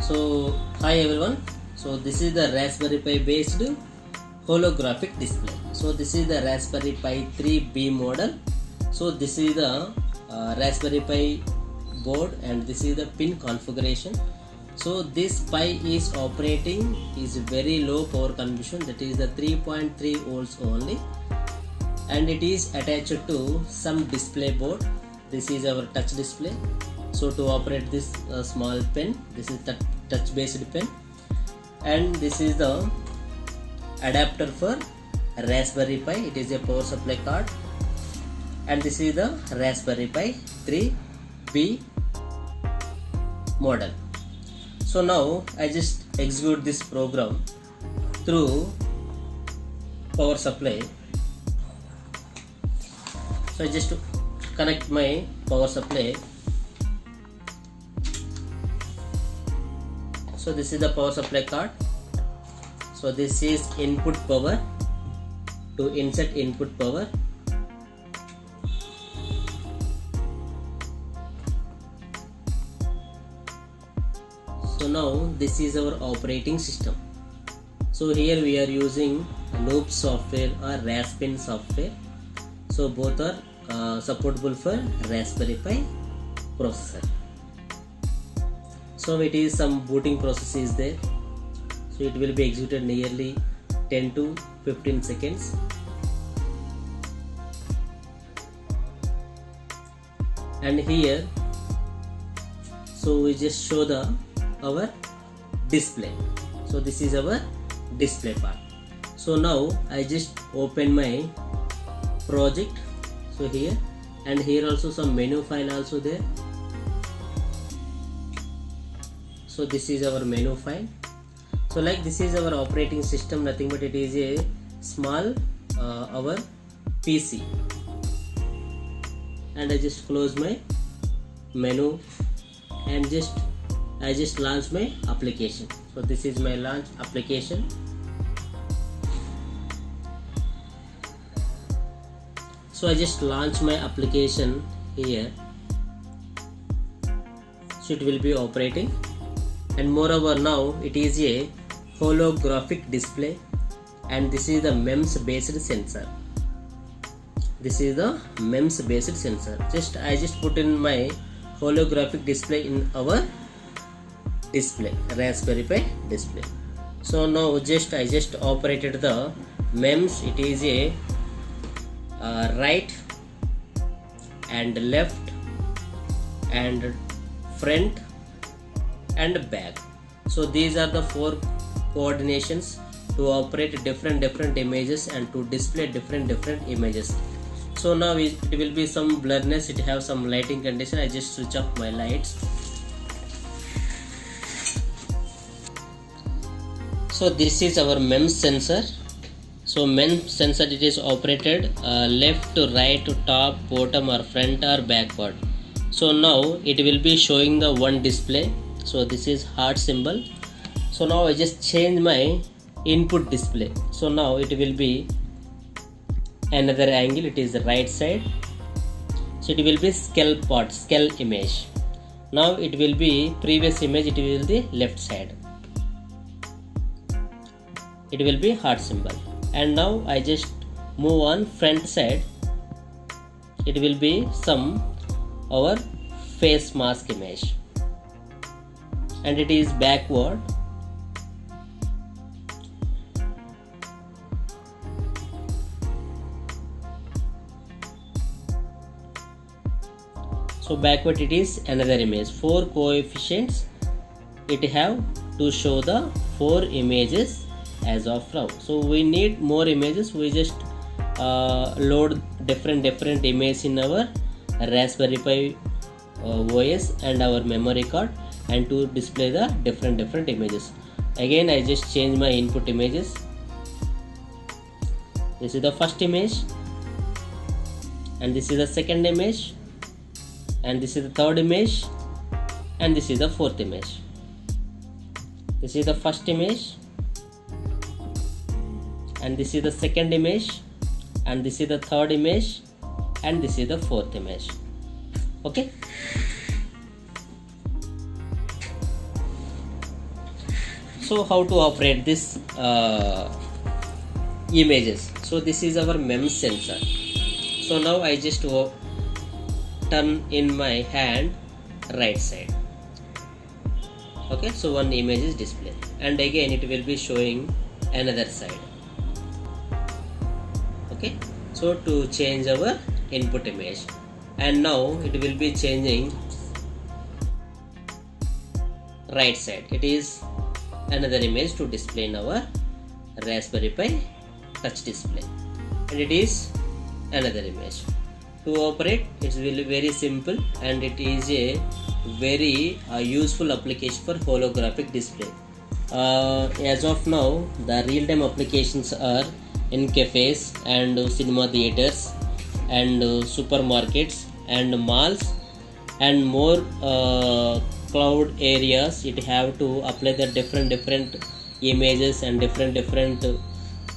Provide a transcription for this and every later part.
So hi everyone, so this is the Raspberry Pi based holographic display. So this is the Raspberry Pi 3B model. So this is the Raspberry Pi board and this is the pin configuration. So this Pi is operating is very low power consumption, that is the 3.3 volts only, and it is attached to some display board. This is our touch display. So to operate this small pen, this is the touch based pen, and this is the adapter for Raspberry Pi. It is a power supply card, and this is the Raspberry Pi 3B model. So now I just execute this program through power supply. So I just connect my power supply. So this is the power supply card. So this is input power. To insert input power, so now this is our operating system. So here we are using Loop software or Raspbian software. So both are supportable for Raspberry Pi processor. So it is some booting process is there. So it will be executed nearly 10 to 15 seconds. And here, so we just show our display. So this is our display part. So now I just open my project. So here, and here also some menu file also there. So this is our menu file. So like this is our operating system, nothing but it is a small our PC, and I just close my menu and I just launch my application. So this is my launch application. So I just launch my application here. So it will be operating, and moreover now it is a holographic display, and this is the MEMS based sensor. This is the MEMS based sensor. I just put in my holographic display in our display, Raspberry Pi display. So now I just operated the MEMS. It is a right and left and front and back. So these are the 4 coordinations to operate different images and to display different images. So now it will be some blurriness, it have some lighting condition. I just switch off my lights. So this is our MEMS sensor. So MEMS sensor, it is operated left to right to top, bottom or front or backward. So now it will be showing the one display. So this is heart symbol. So now I just change my input display. So now it will be another angle, it is the right side. So it will be skull image. Now it will be previous image, it will be left side, it will be heart symbol. And now I just move on front side, it will be some our face mask image, and it is backward. So backward it is another image. 4 coefficients it have to show the 4 images as of now. So we need more images. We just load different images in our Raspberry Pi OS and our memory card, and to display the different images. Again I just change my input images. This is the first image, and this is the second image, and this is the third image, and this is the fourth image. This is the first image, and this is the second image, and this is the third image, and this is the fourth image. Okay. So how to operate this images? So this is our MEMS sensor. So now I just turn in my hand right side. Okay, so one image is displayed, and again it will be showing another side. Okay, so to change our input image, and now it will be changing right side. It is another image to display in our Raspberry Pi touch display, and it is another image. To operate, it's really very simple, and it is a very useful application for holographic display. As of now, the real-time applications are in cafes and cinema theaters and supermarkets and malls and more cloud areas. It have to apply the different images and different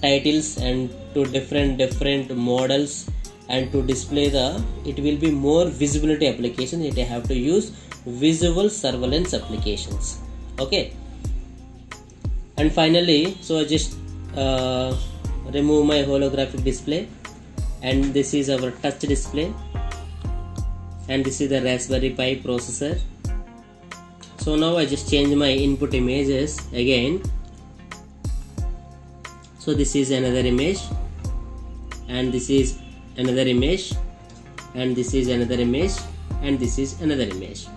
titles and to different models, and to display it will be more visibility applications. It have to use visual surveillance applications. Okay, and finally, so I just remove my holographic display, and this is our touch display, and this is the Raspberry Pi processor. So now I just change my input images again. So this is another image, and this is another image, and this is another image, and this is another image.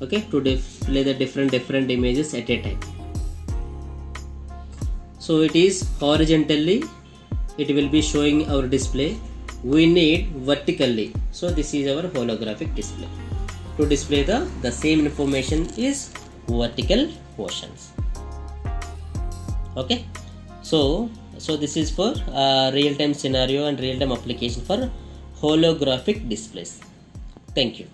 Okay, to display the different images at a time. So it is horizontally, it will be showing our display. We need vertically, so this is our holographic display. To display the same information is vertical portions. Okay, so this is for real-time scenario and real-time application for holographic displays. Thank you.